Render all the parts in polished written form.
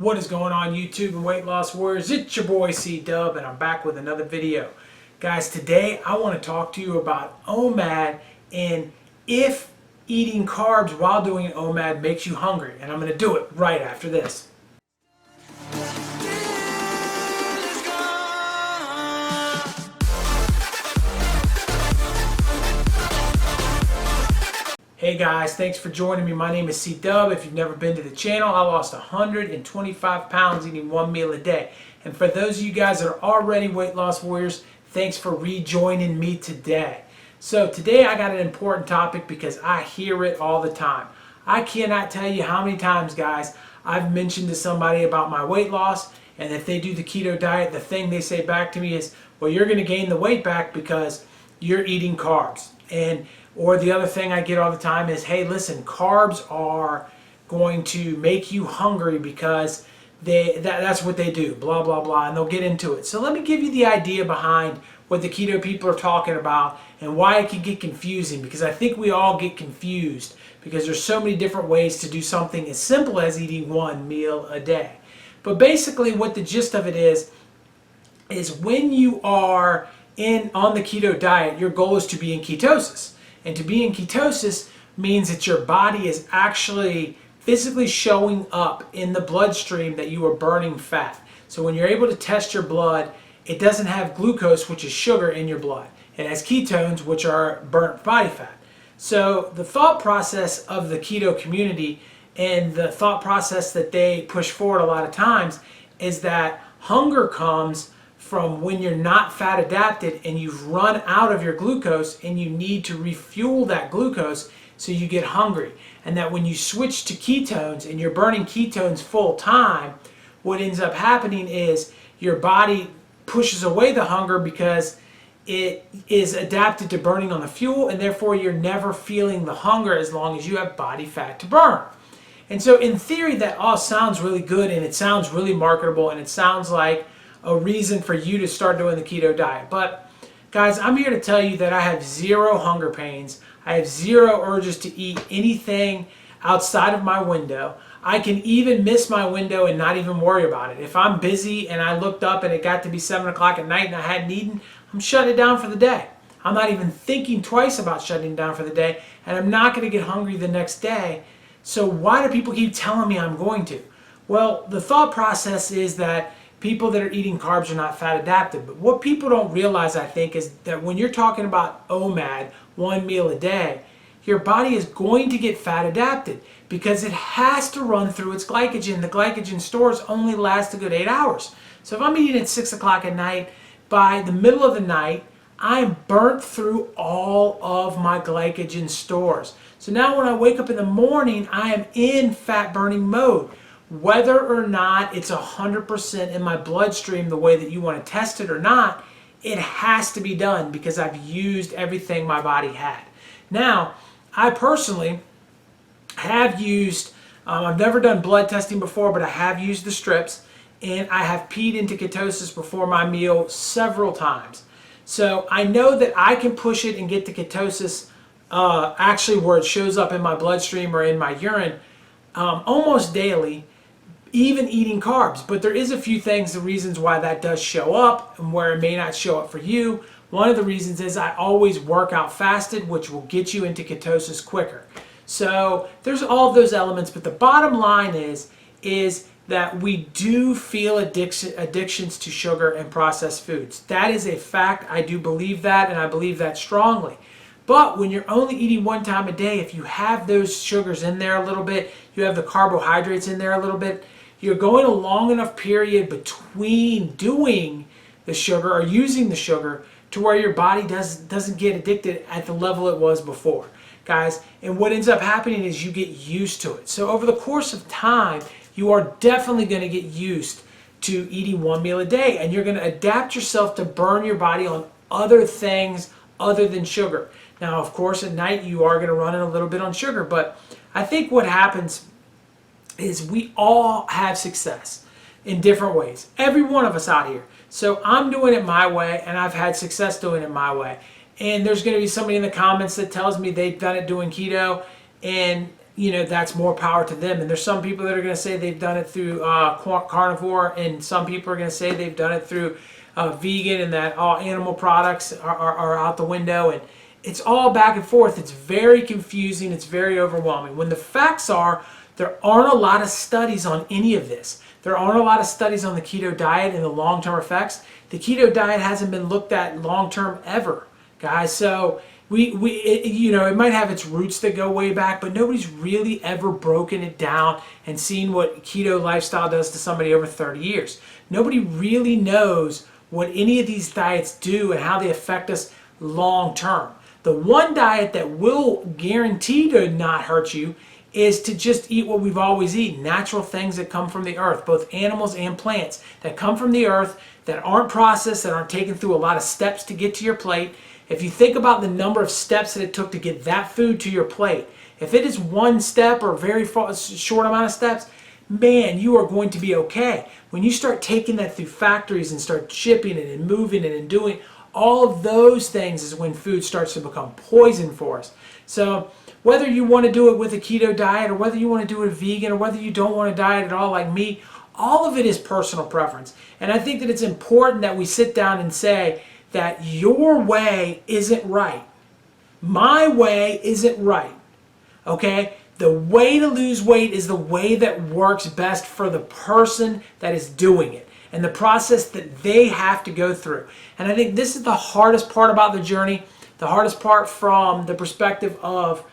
What is going on YouTube and weight loss warriors? It's your boy C-Dub and I'm back with another video. Guys, today I want to talk to you about OMAD and if eating carbs while doing an OMAD makes you hungry. And I'm going to do it right after this. Hey guys, thanks for joining me. My name is C-Dub. If you've never been to the channel, I lost 125 pounds eating one meal a day. And for those of you guys that are already weight loss warriors, thanks for rejoining me today. So today I got an important topic because I hear it all the time. I cannot tell you how many times, guys, I've mentioned to somebody about my weight loss, and if they do the keto diet, the thing they say back to me is, well, you're going to gain the weight back because you're eating carbs. Or the other thing I get all the time is, hey, listen, carbs are going to make you hungry because that's what they do, blah, blah, blah, and they'll get into it. So let me give you the idea behind what the keto people are talking about and why it can get confusing, because I think we all get confused because there's so many different ways to do something as simple as eating one meal a day. But basically what the gist of it is when you are on the keto diet, your goal is to be in ketosis. And to be in ketosis means that your body is actually physically showing up in the bloodstream that you are burning fat. So when you're able to test your blood, it doesn't have glucose, which is sugar, in your blood. It has ketones, which are burnt body fat. So the thought process of the keto community and the thought process that they push forward a lot of times is that hunger comes from when you're not fat adapted and you've run out of your glucose and you need to refuel that glucose so you get hungry. And that when you switch to ketones and you're burning ketones full time, what ends up happening is your body pushes away the hunger because it is adapted to burning on the fuel, and therefore you're never feeling the hunger as long as you have body fat to burn. And so in theory that all sounds really good and it sounds really marketable and it sounds like a reason for you to start doing the keto diet. But guys, I'm here to tell you that I have zero hunger pains. I have zero urges to eat anything outside of my window. I can even miss my window and not even worry about it. If I'm busy and I looked up and it got to be 7 o'clock at night and I hadn't eaten, I'm shutting it down for the day. I'm not even thinking twice about shutting it down for the day, and I'm not going to get hungry the next day. So why do people keep telling me I'm going to? Well, the thought process is that people that are eating carbs are not fat adapted. But what people don't realize, I think, is that when you're talking about OMAD, one meal a day, your body is going to get fat adapted because it has to run through its glycogen. The glycogen stores only last a good 8 hours. So if I'm eating at 6 o'clock at night, by the middle of the night, I'm burnt through all of my glycogen stores. So now when I wake up in the morning, I am in fat burning mode. Whether or not it's 100% in my bloodstream the way that you want to test it or not, it has to be done because I've used everything my body had. Now, I personally have used, I've never done blood testing before, but I have used the strips, and I have peed into ketosis before my meal several times. So I know that I can push it and get to ketosis actually where it shows up in my bloodstream or in my urine almost daily, even eating carbs. But there is a few things, the reasons why that does show up and where it may not show up for you. One of the reasons is I always work out fasted, which will get you into ketosis quicker. So there's all of those elements, but the bottom line is that we do feel addictions to sugar and processed foods. That is a fact. I do believe that, and I believe that strongly. But when you're only eating one time a day, if you have those sugars in there a little bit, you have the carbohydrates in there a little bit, you're going a long enough period between doing the sugar or using the sugar to where your body doesn't get addicted at the level it was before, guys. And what ends up happening is you get used to it. So over the course of time, you are definitely going to get used to eating one meal a day, and you're going to adapt yourself to burn your body on other things other than sugar. Now, of course, at night you are going to run in a little bit on sugar, but I think what happens is we all have success in different ways. Every one of us out here. So I'm doing it my way, and I've had success doing it my way. And there's going to be somebody in the comments that tells me they've done it doing keto, and that's more power to them. And there's some people that are going to say they've done it through carnivore, and some people are going to say they've done it through vegan, and that all animal products are out the window. And it's all back and forth. It's very confusing. It's very overwhelming. When the facts are, there aren't a lot of studies on any of this. There aren't a lot of studies on the keto diet and the long-term effects. The keto diet hasn't been looked at long-term ever, guys. So it might have its roots that go way back, but nobody's really ever broken it down and seen what keto lifestyle does to somebody over 30 years. Nobody really knows what any of these diets do and how they affect us long-term. The one diet that will guarantee to not hurt you is to just eat what we've always eaten, natural things that come from the earth, both animals and plants that come from the earth, that aren't processed, that aren't taken through a lot of steps to get to your plate. If you think about the number of steps that it took to get that food to your plate, if it is one step or a very short amount of steps, man, you are going to be okay. When you start taking that through factories and start shipping it and moving it and doing all of those things is when food starts to become poison for us. So whether you want to do it with a keto diet, or whether you want to do it vegan, or whether you don't want to diet at all like me, all of it is personal preference. And I think that it's important that we sit down and say that your way isn't right. My way isn't right. Okay? The way to lose weight is the way that works best for the person that is doing it, and the process that they have to go through. And I think this is the hardest part about the journey, the hardest part from the perspective of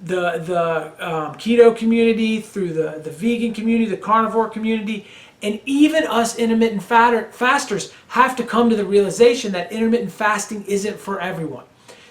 the keto community, through the vegan community, the carnivore community, and even us intermittent fasters have to come to the realization that intermittent fasting isn't for everyone.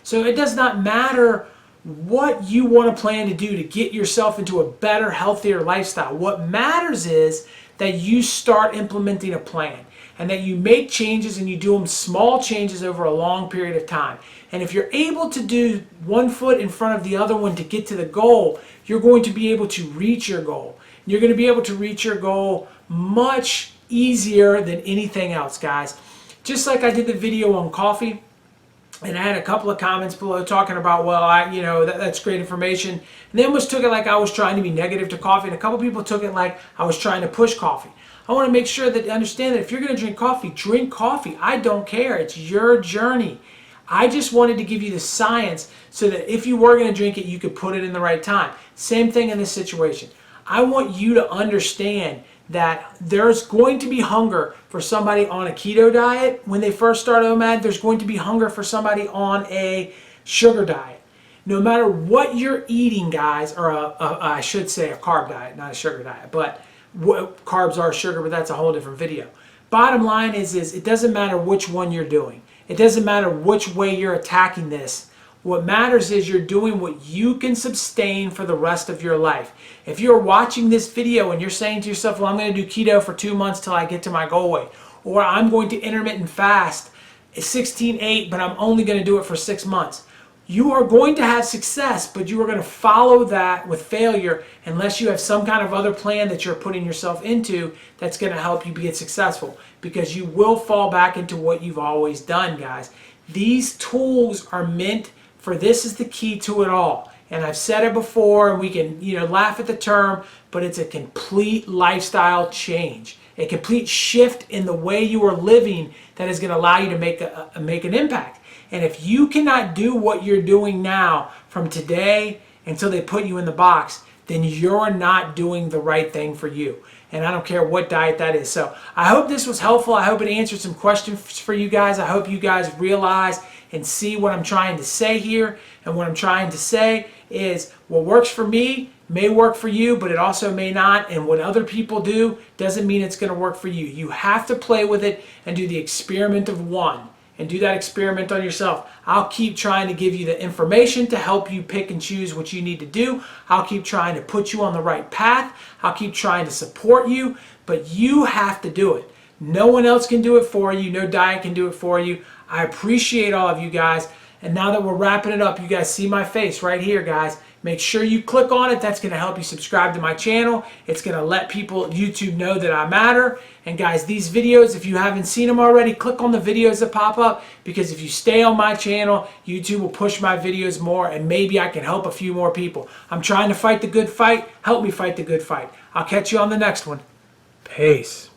So it does not matter what you want to plan to do to get yourself into a better, healthier lifestyle. What matters is that you start implementing a plan, and that you make changes, and you do them small changes over a long period of time. And if you're able to do one foot in front of the other one to get to the goal, you're going to be able to reach your goal. You're going to be able to reach your goal much easier than anything else, guys. Just like I did the video on coffee, and I had a couple of comments below talking about, well, that's great information. And they almost took it like I was trying to be negative to coffee, and a couple people took it like I was trying to push coffee. I want to make sure that you understand that if you're going to drink coffee, drink coffee. I don't care. It's your journey. I just wanted to give you the science so that if you were going to drink it, you could put it in the right time. Same thing in this situation. I want you to understand that there's going to be hunger for somebody on a keto diet when they first start OMAD. There's going to be hunger for somebody on a sugar diet. No matter what you're eating, guys, or I should say a carb diet, not a sugar diet, but carbs are sugar, but that's a whole different video. Bottom line is it doesn't matter which one you're doing. It doesn't matter which way you're attacking this. What matters is you're doing what you can sustain for the rest of your life. If you're watching this video and you're saying to yourself, well, I'm going to do keto for 2 months till I get to my goal weight, or I'm going to intermittent fast 16-8, but I'm only going to do it for 6 months. You are going to have success, but you are going to follow that with failure unless you have some kind of other plan that you're putting yourself into that's going to help you get successful, because you will fall back into what you've always done, guys. These tools are meant for this is the key to it all. And I've said it before, and we can laugh at the term, but it's a complete lifestyle change, a complete shift in the way you are living that is going to allow you to make an impact. And if you cannot do what you're doing now from today until they put you in the box, then you're not doing the right thing for you. And I don't care what diet that is. So I hope this was helpful. I hope it answered some questions for you guys. I hope you guys realize and see what I'm trying to say here. And what I'm trying to say is what works for me may work for you, but it also may not. And what other people do doesn't mean it's going to work for you. You have to play with it and do the experiment of one. And do that experiment on yourself. I'll keep trying to give you the information to help you pick and choose what you need to do. I'll keep trying to put you on the right path. I'll keep trying to support you, but you have to do it. No one else can do it for you. No diet can do it for you. I appreciate all of you guys. And now that we're wrapping it up, you guys see my face right here, guys. make sure you click on it. That's going to help you subscribe to my channel. It's going to let people, YouTube, know that I matter. And guys, these videos, if you haven't seen them already, click on the videos that pop up, because if you stay on my channel, YouTube will push my videos more, and maybe I can help a few more people. I'm trying to fight the good fight. Help me fight the good fight. I'll catch you on the next one. Peace.